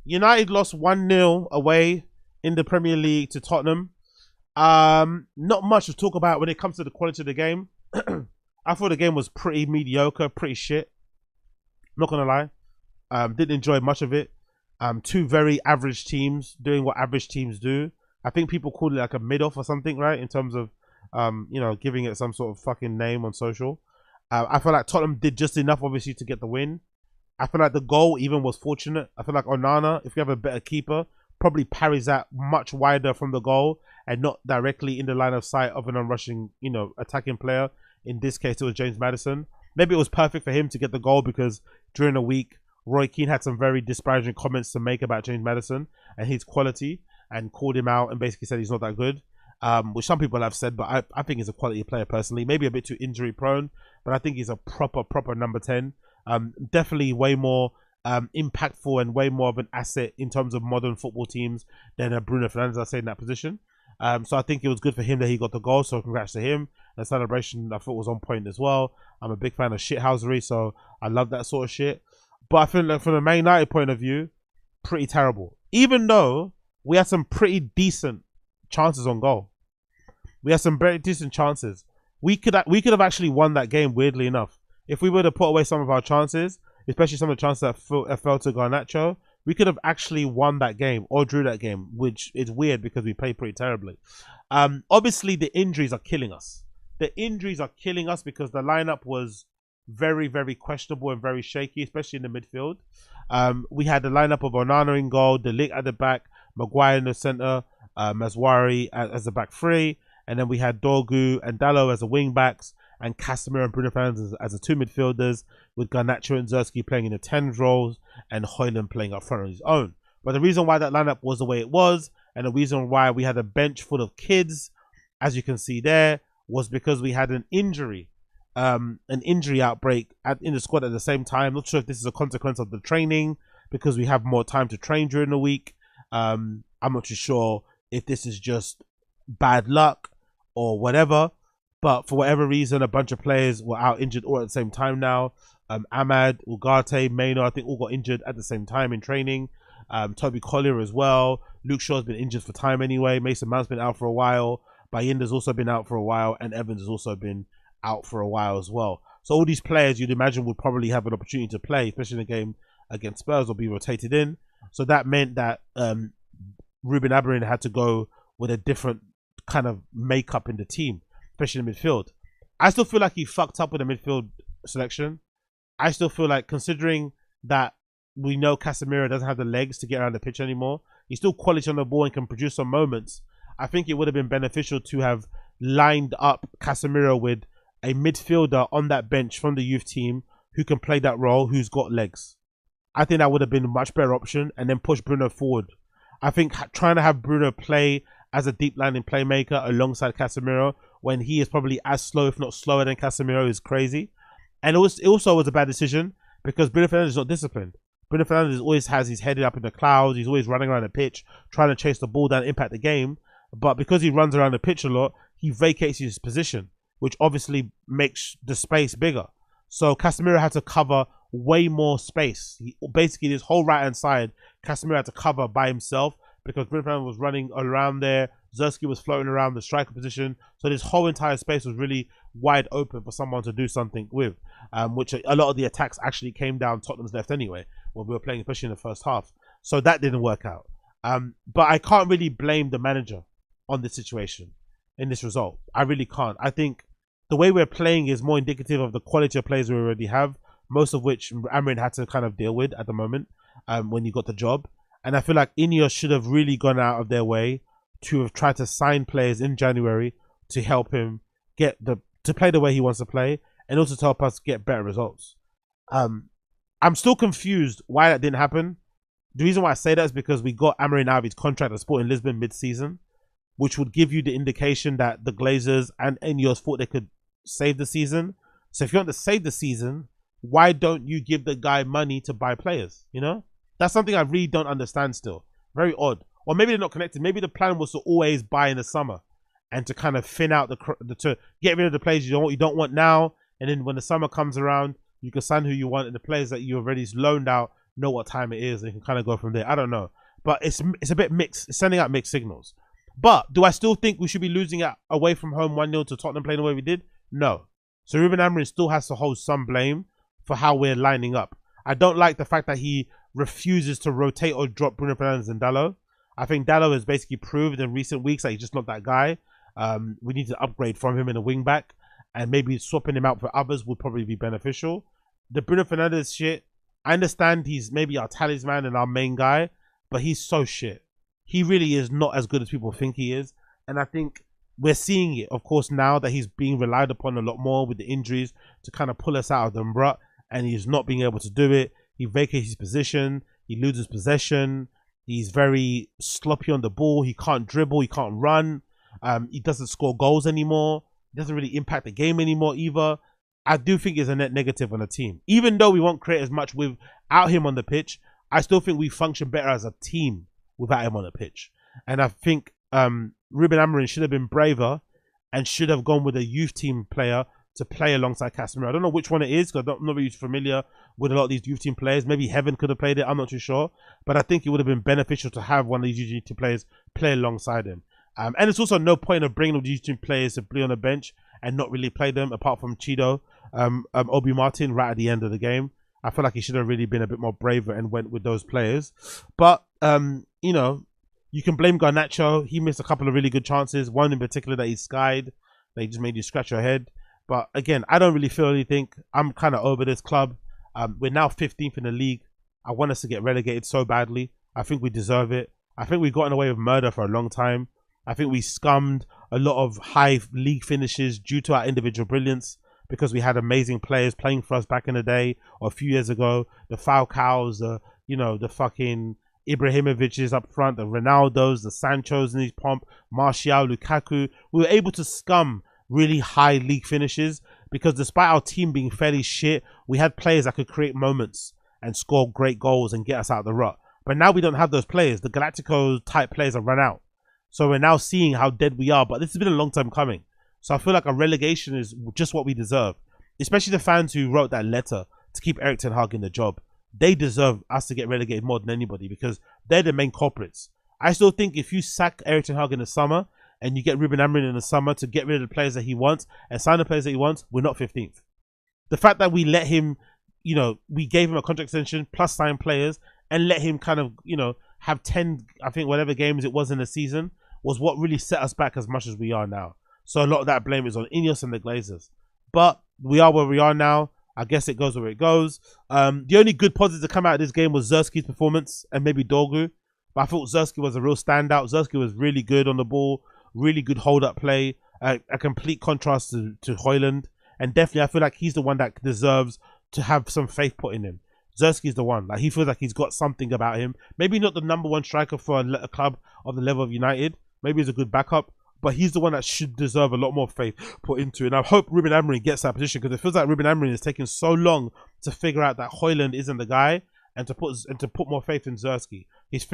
United lost 1-0 away in the Premier League to Tottenham. Not much to talk about when it comes to the quality of the game. I thought the game was pretty mediocre, pretty shit. Not gonna lie. Didn't enjoy much of it. Two very average teams doing what average teams do. I think people called it like a mid-off or something, right? In terms of, giving it some sort of fucking name on social. I feel like Tottenham did just enough, obviously, to get the win. I feel like the goal even was fortunate. I feel like Onana, if you have a better keeper, probably parries that much wider from the goal and not directly in the line of sight of an unrushing, attacking player. In this case, it was James Maddison. Maybe it was perfect for him to get the goal because during the week, Roy Keane had some very disparaging comments to make about James Maddison and his quality and called him out and basically said he's not that good, which some people have said, but I think he's a quality player personally. Maybe a bit too injury prone, but I think he's a proper number 10. Definitely way more impactful and way more of an asset in terms of modern football teams than Bruno Fernandes, I say, in that position. So I think it was good for him that he got the goal, so congrats to him. The celebration I thought was on point as well. I'm a big fan of shithousery, so I love that sort of shit. But I feel like from a Man United point of view, pretty terrible. Even though we had some pretty decent chances on goal. We had some very decent chances. We could have actually won that game, weirdly enough. If we would have put away some of our chances, especially some of the chances that fell to Garnacho, we could have actually won that game or drew that game, which is weird because we played pretty terribly. Obviously, the injuries are killing us. The injuries are killing us because the lineup was very, very questionable and very shaky, especially in the midfield. We had the lineup of Onana in goal, De Ligt at the back, Maguire in the centre, Maswari as the back three, and then we had Dorgu and Dalot as the wing backs, and Casemiro and Bruno Fernandes as the two midfielders, with Garnacho and Zerski playing in the 10 roles and Højlund playing up front on his own. But the reason why that lineup was the way it was, and the reason why we had a bench full of kids, as you can see there, was because we had an injury outbreak in the squad at the same time. Not sure if this is a consequence of the training because we have more time to train during the week. I'm not too sure if this is just bad luck or whatever, but for whatever reason, a bunch of players were out injured all at the same time now. Ahmad, Ugarte, Maino, I think all got injured at the same time in training. Toby Collier as well. Luke Shaw's been injured for time anyway. Mason Mount's been out for a while. Bayinda's also been out for a while, and Evans has also been out for a while as well. So all these players you'd imagine would probably have an opportunity to play, especially in a game against Spurs, or be rotated in. So that meant that Ruben Amorim had to go with a different kind of makeup in the team, especially in the midfield. I still feel like he fucked up with the midfield selection. I still feel like, considering that we know Casemiro doesn't have the legs to get around the pitch anymore, he's still quality on the ball and can produce some moments. I think it would have been beneficial to have lined up Casemiro with a midfielder on that bench from the youth team who can play that role, who's got legs. I think that would have been a much better option, and then push Bruno forward. I think trying to have Bruno play as a deep lining playmaker alongside Casemiro when he is probably as slow, if not slower than Casemiro, is crazy. And it also was a bad decision because Bruno Fernandes is not disciplined. Bruno Fernandes always has his head up in the clouds. He's always running around the pitch, trying to chase the ball down, impact the game. But because he runs around the pitch a lot, he vacates his position, which obviously makes the space bigger. So Casemiro had to cover way more space. Basically, this whole right-hand side, Casemiro had to cover by himself because Bruno Fernandes was running around there. Zerski was floating around the striker position. So this whole entire space was really wide open for someone to do something with, which a lot of the attacks actually came down Tottenham's left anyway, when we were playing, especially in the first half. So that didn't work out. But I can't really blame the manager on this situation, in this result. I really can't. I think the way we're playing is more indicative of the quality of players we already have, most of which Amorim had to kind of deal with at the moment when he got the job. And I feel like Ineos should have really gone out of their way to have tried to sign players in January to help him to play the way he wants to play, and also to help us get better results. I'm still confused why that didn't happen. The reason why I say that is because we got Amorim out of his contract at Sporting Lisbon mid-season, which would give you the indication that the Glazers and Ineos thought they could save the season. So if you want to save the season, why don't you give the guy money to buy players? You know, that's something I really don't understand still. Very odd. Or maybe they're not connected. Maybe the plan was to always buy in the summer and to kind of thin out to get rid of the players you don't want now, and then when the summer comes around, you can sign who you want, and the players that you already loaned out know what time it is and can kind of go from there. I don't know, but it's a bit mixed. It's sending out mixed signals. But do I still think we should be losing it away from home 1-0 to Tottenham playing the way we did? No. So Ruben Amorim still has to hold some blame for how we're lining up. I don't like the fact that he refuses to rotate or drop Bruno Fernandes and Dalot. I think Dalot has basically proved in recent weeks that he's just not that guy. We need to upgrade from him in a wing back, and maybe swapping him out for others would probably be beneficial. The Bruno Fernandes shit, I understand he's maybe our talisman and our main guy, but he's so shit. He really is not as good as people think he is. And I think we're seeing it, of course, now that he's being relied upon a lot more with the injuries to kind of pull us out of the rut, and he's not being able to do it. He vacates his position. He loses possession. He's very sloppy on the ball. He can't dribble. He can't run. He doesn't score goals anymore. He doesn't really impact the game anymore either. I do think it's a net negative on the team. Even though we won't create as much without him on the pitch, I still think we function better as a team without him on the pitch. And I think Ruben Amorim should have been braver and should have gone with a youth team player to play alongside Casemiro. I don't know which one it is because I'm not really familiar with a lot of these youth team players. Maybe Heaven could have played it. I'm not too sure. But I think it would have been beneficial to have one of these youth team players play alongside him. And it's also no point of bringing all these youth team players to play on the bench and not really play them apart from Chido, Obi Martin right at the end of the game. I feel like he should have really been a bit more braver and went with those players. But, you know, you can blame Garnacho. He missed a couple of really good chances. One in particular that he skied. They just made you scratch your head. But again, I don't really feel anything. I'm kind of over this club. We're now 15th in the league. I want us to get relegated so badly. I think we deserve it. I think we've gotten away with murder for a long time. I think we scummed a lot of high league finishes due to our individual brilliance because we had amazing players playing for us back in the day or a few years ago. The Falcaos, you know, the fucking Ibrahimoviches up front, the Ronaldos, the Sanchos in his pomp, Martial, Lukaku. We were able to scum really high league finishes because despite our team being fairly shit, we had players that could create moments and score great goals and get us out of the rut. But now we don't have those players. The Galactico type players have run out. So we're now seeing how dead we are. But this has been a long time coming. So I feel like a relegation is just what we deserve. Especially the fans who wrote that letter to keep Erik ten Hag in the job. They deserve us to get relegated more than anybody because they're the main culprits. I still think if you sack Erik ten Hag in the summer and you get Ruben Amorim in the summer to get rid of the players that he wants and sign the players that he wants, we're not 15th. The fact that we let him, you know, we gave him a contract extension plus sign players and let him kind of, you know, have 10, I think whatever games it was in the season was what really set us back as much as we are now. So a lot of that blame is on Ineos and the Glazers. But we are where we are now. I guess it goes where it goes. The only good positive to come out of this game was Zerski's performance and maybe Dorgu. But I thought Zerski was a real standout. Zerski was really good on the ball. Really good hold-up play. A complete contrast to Højlund. And definitely I feel like he's the one that deserves to have some faith put in him. Zerski's the one. Like he feels like he's got something about him. Maybe not the number one striker for a club of the level of United. Maybe he's a good backup. But he's the one that should deserve a lot more faith put into it. And I hope Ruben Amorim gets that position because it feels like Ruben Amorim is taking so long to figure out that Højlund isn't the guy and to put more faith in Zerski. It's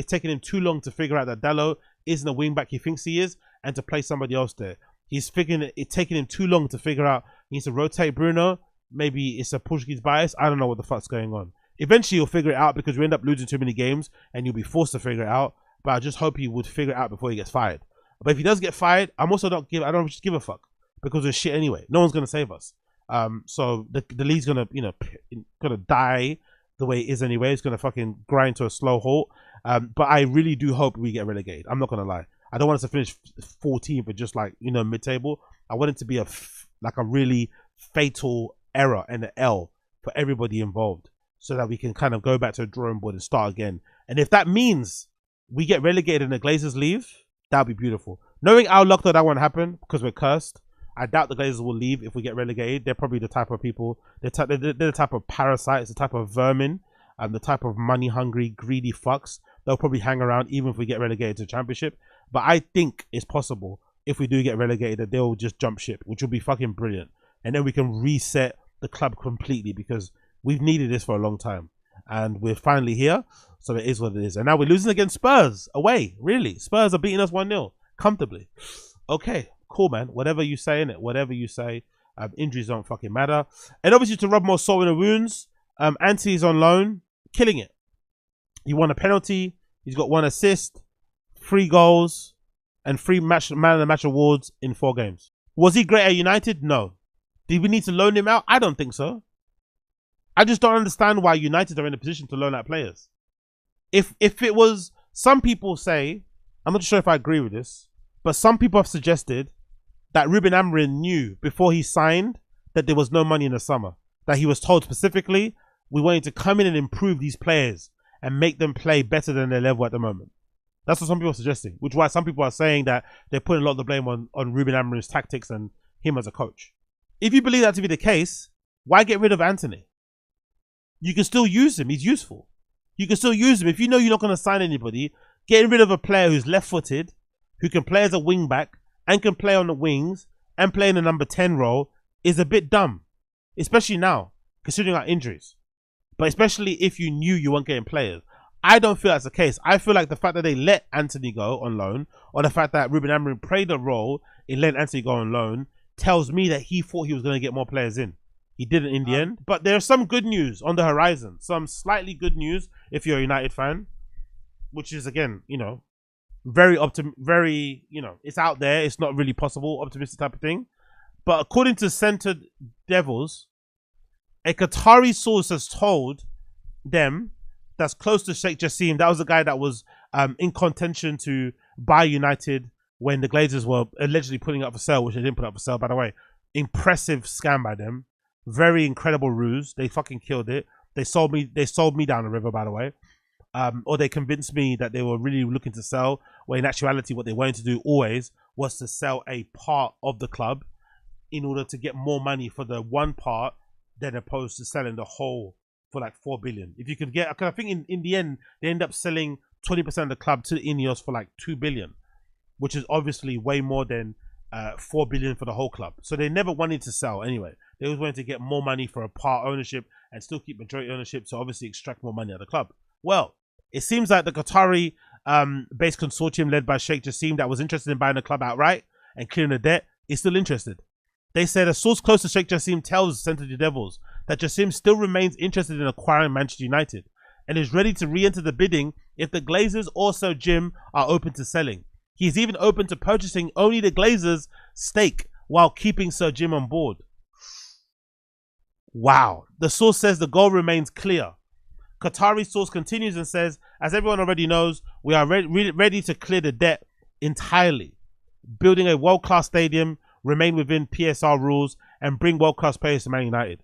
taking him too long to figure out that Dalot isn't a wing back he thinks he is and to play somebody else there. It's taking him too long to figure out he needs to rotate Bruno. Maybe it's a Portuguese bias. I don't know what the fuck's going on. Eventually you'll figure it out because you end up losing too many games and you'll be forced to figure it out. But I just hope he would figure it out before he gets fired. But if he does get fired, I don't just give a fuck because it's shit anyway. No one's gonna save us. So the league's gonna gonna die the way it is anyway. It's gonna fucking grind to a slow halt. But I really do hope we get relegated. I'm not gonna lie. I don't want us to finish 14th, but just like mid-table. I want it to be a really fatal error and an L for everybody involved, so that we can kind of go back to a drawing board and start again. And if that means we get relegated and the Glazers leave, that'd be beautiful. Knowing our luck that won't happen because we're cursed, I doubt the Glazers will leave if we get relegated. They're probably the type of people, they're the type of parasites, the type of vermin, and the type of money-hungry, greedy fucks. They'll probably hang around even if we get relegated to the Championship. But I think it's possible if we do get relegated that they'll just jump ship, which will be fucking brilliant. And then we can reset the club completely because we've needed this for a long time. And we're finally here. So it is what it is. And now we're losing against Spurs away. Really. Spurs are beating us 1-0 comfortably. Okay, cool, man. Whatever you say, innit? Whatever you say. Injuries don't fucking matter. And obviously to rub more salt in the wounds, Anthony's on loan. killing it. He won a penalty. He's got 1 assist, 3 goals, and 3 man of the match awards in 4 games. Was he great at United? No. Did we need to loan him out? I don't think so. I just don't understand why United are in a position to loan out players. If it was, some people say, I'm not sure if I agree with this, but some people have suggested that Ruben Amorim knew before he signed that there was no money in the summer. That he was told specifically, we want you to come in and improve these players and make them play better than their level at the moment. That's what some people are suggesting, which is why some people are saying that they're putting a lot of the blame on Ruben Amorim's tactics and him as a coach. If you believe that to be the case, why get rid of Anthony? You can still use him. He's useful. You can still use him. If you know you're not going to sign anybody, getting rid of a player who's left-footed, who can play as a wing-back and can play on the wings and play in the number 10 role is a bit dumb, especially now, considering our injuries. But especially if you knew you weren't getting players. I don't feel that's the case. I feel like the fact that they let Anthony go on loan, or the fact that Ruben Amorim played a role in letting Anthony go on loan, tells me that he thought he was going to get more players in. He didn't in the end. But there's some good news on the horizon. Some slightly good news if you're a United fan, which is, again, you know, very, you know, it's out there. It's not really possible, optimistic type of thing. But according to Centered Devils, a Qatari source has told them that's close to Sheikh Jassim. That was the guy that was in contention to buy United when the Glazers were allegedly putting it up for sale, which they didn't put up for sale, by the way. Impressive scam by them. Very incredible ruse. They fucking killed it. They sold me down the river, by the way. Or they convinced me that they were really looking to sell, where in actuality what they wanted to do always was to sell a part of the club in order to get more money for the one part than opposed to selling the whole for like 4 billion. If you could get, because I think in the end they end up selling 20% of the club to Ineos for like 2 billion, which is obviously way more than 4 billion for the whole club. So they never wanted to sell anyway. They always wanted to get more money for a part ownership and still keep majority ownership, so obviously extract more money out of the club. Well, it seems like the Qatari based consortium led by Sheikh Jassim that was interested in buying the club outright and clearing the debt is still interested. They said a source close to Sheikh Jassim tells Centered Devils that Jassim still remains interested in acquiring Manchester United and is ready to re-enter the bidding if the Glazers or Sir Jim are open to selling. He is even open to purchasing only the Glazers' stake while keeping Sir Jim on board. Wow. The source says the goal remains clear. Qatari source continues and says, as everyone already knows, we are ready to clear the debt entirely. Building a world-class stadium, remain within PSR rules, and bring world-class players to Man United.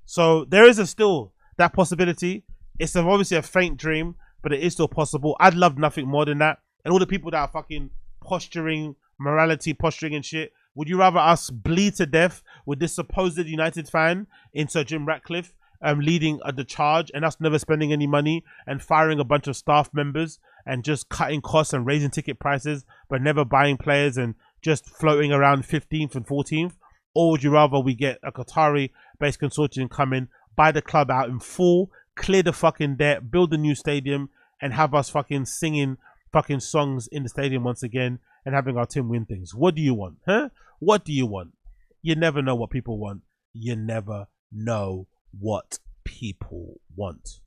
So there is still that possibility. It's obviously a faint dream, but it is still possible. I'd love nothing more than that. And all the people that are fucking posturing, morality posturing and shit, would you rather us bleed to death with this supposed United fan in Sir Jim Ratcliffe leading the charge and us never spending any money and firing a bunch of staff members and just cutting costs and raising ticket prices but never buying players and just floating around 15th and 14th? Or would you rather we get a Qatari-based consortium come in, buy the club out in full, clear the fucking debt, build a new stadium, and have us fucking singing fucking songs in the stadium once again and having our team win things? What do you want? Huh? What do you want? You never know what people want. You never know what people want.